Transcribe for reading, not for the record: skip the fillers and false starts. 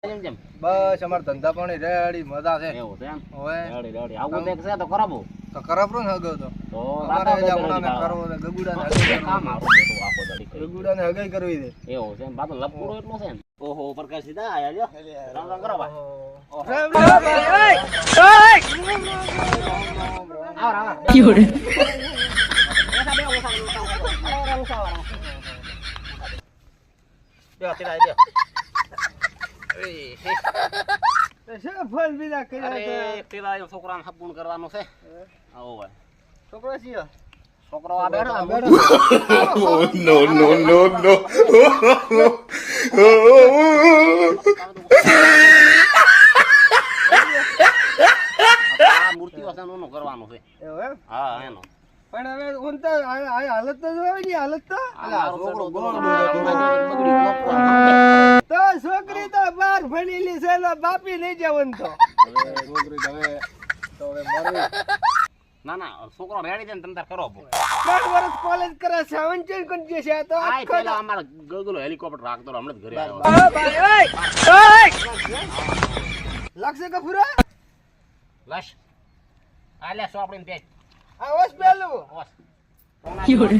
જેમ બસ અમાર ધંધા પાણી રેડી મજા છે એવું છે એમ ઓય રેડી રેડી આવું દેખ છે તો કરાવો તો કરાપરો ને હગો તો તો અમારે રાતા હમણાં બેઠા કરવો છે ગગુડા ને હગાઈ કામ કરવું આવું બેઠું આખો દાડી છે. ગગુડા ને હગાઈ કરવી છે. એવું છે એમ બાતો લપકુડો એટલો છે ને ઓહો પ્રકાશ સીધા આયા જો રામ રામ કરો ભાઈ ઓહો રામ રામ ભાઈ. આવ રામ Fiore. બેહો તીડા બેહો તે શું ફળ બીજા કર્યા અરે છે? પેલા છોકરાને હપૂણ કરવાનું છે આવો ભાઈ છોકરો છીએ છોકરો આ બેઠો No, no, no, no. આ મૂર્તિ વસાનું કરવાનું છે એવું એમ હા એનો પણ હવે ઊન તો આ હાલત તો જોવે ની હાલત તો આ છોકરો તો છોકરી તો બાર ભણેલી છે એટલે બાપી નહીં જવાનું તો છોકરી તો હવે મરવી ના ના છોકરો રેડી છે ને તમે તાર કરો 3 વર્ષ કોલેજ કરે 17 કોણ જે છે આ તો આ પેલા અમારા ગગલો હેલિકોપ્ટર રાખતો હમણાં જ ઘરે આવ્યો લાગશે કે પૂરા લશ આ લે સોપડીને પેચ આ વસ પેલું ઓસ Fiore.